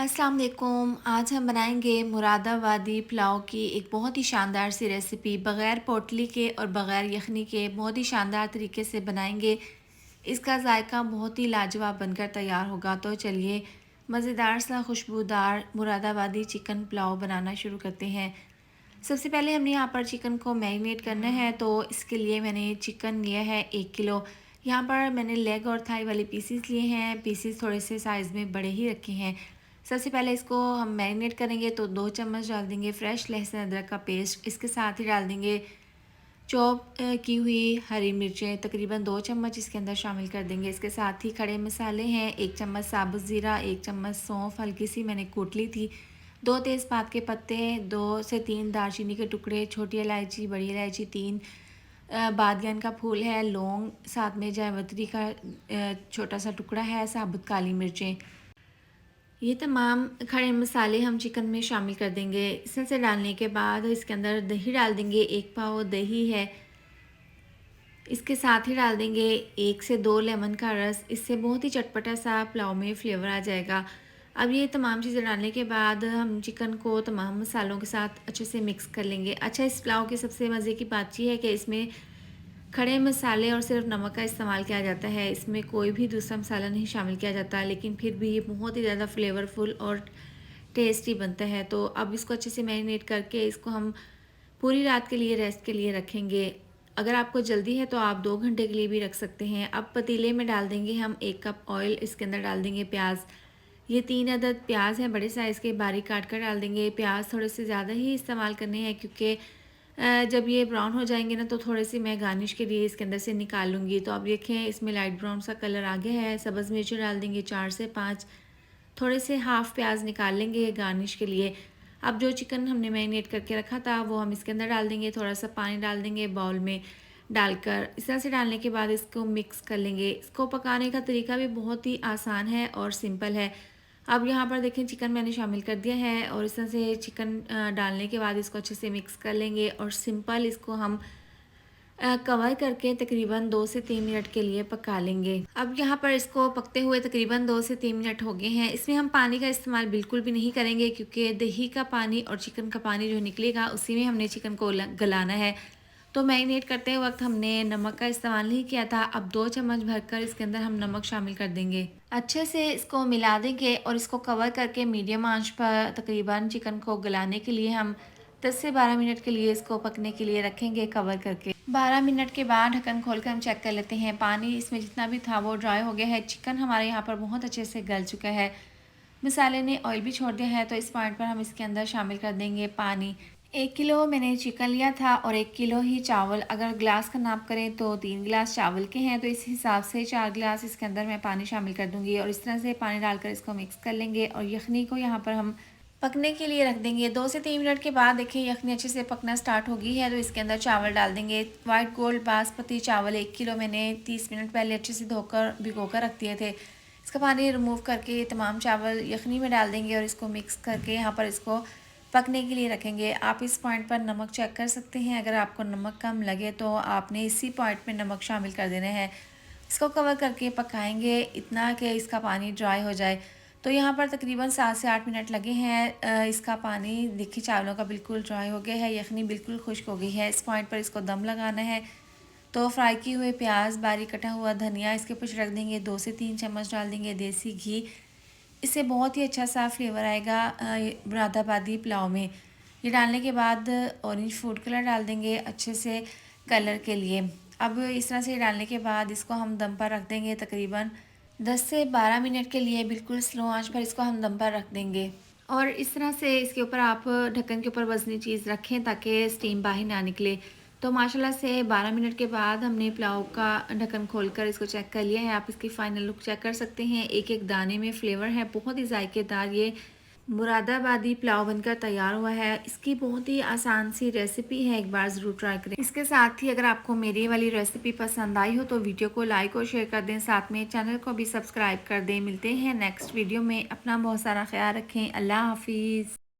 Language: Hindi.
अस्सलाम वालेकुम। आज हम बनाएंगे मुरादाबादी पुलाव की एक बहुत ही शानदार सी रेसिपी। बग़ैर पोटली के और बग़ैर यखनी के बहुत ही शानदार तरीके से बनाएंगे। इसका जायका बहुत ही लाजवाब बनकर तैयार होगा। तो चलिए मज़ेदार सा खुशबूदार मुरादाबादी चिकन पुलाव बनाना शुरू करते हैं। सबसे पहले हमने यहाँ पर चिकन को मैरिनेट करना है। तो इसके लिए मैंने चिकन लिया है 1 किलो। यहाँ पर मैंने लेग और थाई वाले पीसीस लिए हैं। पीसीस थोड़े से साइज़ में बड़े ही रखे हैं। सबसे पहले इसको हम मैरिनेट करेंगे। तो 2 चम्मच डाल देंगे फ्रेश लहसुन अदरक का पेस्ट। इसके साथ ही डाल देंगे चॉप की हुई हरी मिर्चें, तकरीबन 2 चम्मच इसके अंदर शामिल कर देंगे। इसके साथ ही खड़े मसाले हैं, 1 चम्मच साबुत ज़ीरा, 1 चम्मच सौंफ हल्की सी मैंने कूट ली थी, 2 तेज़पात के पत्ते, 2 से 3 दालचीनी के टुकड़े, छोटी इलायची, बड़ी इलायची, 3 बादियान का फूल है, लौंग, साथ में जावित्री का छोटा सा टुकड़ा है, साबुत काली मिर्चें। ये तमाम खड़े मसाले हम चिकन में शामिल कर देंगे। इसमें से डालने के बाद इसके अंदर दही डाल देंगे, 1 पाव दही है। इसके साथ ही डाल देंगे 1 से 2 लेमन का रस। इससे बहुत ही चटपटा सा पुलाव में फ्लेवर आ जाएगा। अब ये तमाम चीज़ें डालने के बाद हम चिकन को तमाम मसालों के साथ अच्छे से मिक्स कर लेंगे। अच्छा, इस पुलाव की सबसे मज़े की बात ये है कि इसमें खड़े मसाले और सिर्फ नमक का इस्तेमाल किया जाता है। इसमें कोई भी दूसरा मसाला नहीं शामिल किया जाता, लेकिन फिर भी ये बहुत ही ज़्यादा फ्लेवरफुल और टेस्टी बनता है। तो अब इसको अच्छे से मैरिनेट करके इसको हम पूरी रात के लिए रेस्ट के लिए रखेंगे। अगर आपको जल्दी है तो आप 2 घंटे के लिए भी रख सकते हैं। अब पतीले में डाल देंगे हम 1 कप ऑयल। इसके अंदर डाल देंगे प्याज। ये 3 अदद प्याज हैं, बड़े साइज़ के, बारीक काट कर डाल देंगे। प्याज थोड़े से ज़्यादा ही इस्तेमाल करने हैं, क्योंकि जब ये ब्राउन हो जाएंगे ना तो थोड़े से मैं गार्निश के लिए इसके अंदर से निकाल लूँगी। तो अब देखें इसमें लाइट ब्राउन सा कलर आ गया है। सब्ज़ मिर्च डाल देंगे 4 से 5, थोड़े से हाफ़ प्याज निकाल लेंगे गार्निश के लिए। अब जो चिकन हमने मैरिनेट करके रखा था वो हम इसके अंदर डाल देंगे। थोड़ा सा पानी डाल देंगे बाउल में डालकर। इस तरह से डालने के बाद इसको मिक्स कर लेंगे। इसको पकाने का तरीका भी बहुत ही आसान है और सिंपल है। अब यहाँ पर देखें चिकन मैंने शामिल कर दिया है और इस तरह से चिकन डालने के बाद इसको अच्छे से मिक्स कर लेंगे और सिंपल इसको हम कवर करके तकरीबन 2 से 3 मिनट के लिए पका लेंगे। अब यहाँ पर इसको पकते हुए तकरीबन 2 से 3 मिनट हो गए हैं। इसमें हम पानी का इस्तेमाल बिल्कुल भी नहीं करेंगे, क्योंकि दही का पानी और चिकन का पानी जो निकलेगा उसी में हमने चिकन को गलाना है। तो मैरिनेट करते वक्त हमने नमक का इस्तेमाल नहीं किया था। अब 2 चम्मच भरकर इसके अंदर हम नमक शामिल कर देंगे। अच्छे से इसको मिला देंगे और इसको कवर करके मीडियम आंच पर तकरीबन चिकन को गलाने के लिए हम 10 से 12 मिनट के लिए इसको पकने के लिए रखेंगे कवर करके। 12 मिनट के बाद ढक्कन खोलकर हम चेक कर लेते हैं। पानी इसमें जितना भी था वो ड्राई हो गया है। चिकन हमारे यहाँ पर बहुत अच्छे से गल चुका है। मसाले ने ऑयल भी छोड़ दिया है। तो इस पॉइंट पर हम इसके अंदर शामिल कर देंगे पानी। 1 किलो मैंने चिकन लिया था और 1 किलो ही चावल। अगर ग्लास का नाप करें तो 3 गिलास चावल के हैं, तो इस हिसाब से 4 गिलास इसके अंदर मैं पानी शामिल कर दूंगी और इस तरह से पानी डालकर इसको मिक्स कर लेंगे और यखनी को यहाँ पर हम पकने के लिए रख देंगे। 2 से 3 मिनट के बाद देखिए यखनी अच्छे से पकना स्टार्ट हो गई है। तो इसके अंदर चावल डाल देंगे। वाइट गोल्ड बासमती चावल 1 किलो मैंने 30 मिनट पहले अच्छे से धोकर भिगोकर रख दिए थे। इसका पानी रिमूव करके ये तमाम चावल यखनी में डाल देंगे और इसको मिक्स करके यहाँ पर इसको पकने के लिए रखेंगे। आप इस पॉइंट पर नमक चेक कर सकते हैं। अगर आपको नमक कम लगे तो आपने इसी पॉइंट में नमक शामिल कर देना है। इसको कवर करके पकाएंगे इतना कि इसका पानी ड्राई हो जाए। तो यहाँ पर तकरीबन 7 से 8 मिनट लगे हैं। इसका पानी देखिए चावलों का बिल्कुल ड्राई हो गया है, यखनी बिल्कुल खुश्क हो गई है। इस पॉइंट पर इसको दम लगाना है। तो फ्राई किए हुए प्याज, बारीक कटा हुआ धनिया इसके ऊपर रख देंगे। 2 से 3 चम्मच डाल देंगे देसी घी। इससे बहुत ही अच्छा सा फ्लेवर आएगा मुरादाबादी पुलाव में। ये डालने के बाद ऑरेंज फूड कलर डाल देंगे अच्छे से कलर के लिए। अब इस तरह से डालने के बाद इसको हम दम पर रख देंगे तकरीबन 10 से 12 मिनट के लिए। बिल्कुल स्लो आंच पर इसको हम दम पर रख देंगे और इस तरह से इसके ऊपर आप ढक्कन के ऊपर वज़नी चीज़ रखें ताकि स्टीम बाहर ना निकले। तो माशाल्लाह से 12 मिनट के बाद हमने पुलाव का ढक्कन खोलकर इसको चेक कर लिया है। आप इसकी फ़ाइनल लुक चेक कर सकते हैं। एक एक दाने में फ्लेवर है, बहुत ही जायकेदार ये मुरादाबादी पुलाव बनकर तैयार हुआ है। इसकी बहुत ही आसान सी रेसिपी है, एक बार ज़रूर ट्राई करें। इसके साथ ही अगर आपको मेरी वाली रेसिपी पसंद आई हो तो वीडियो को लाइक और शेयर कर दें, साथ में चैनल को भी सब्सक्राइब कर दें। मिलते हैं नेक्स्ट वीडियो में। अपना बहुत सारा ख्याल रखें। अल्लाह हाफिज़।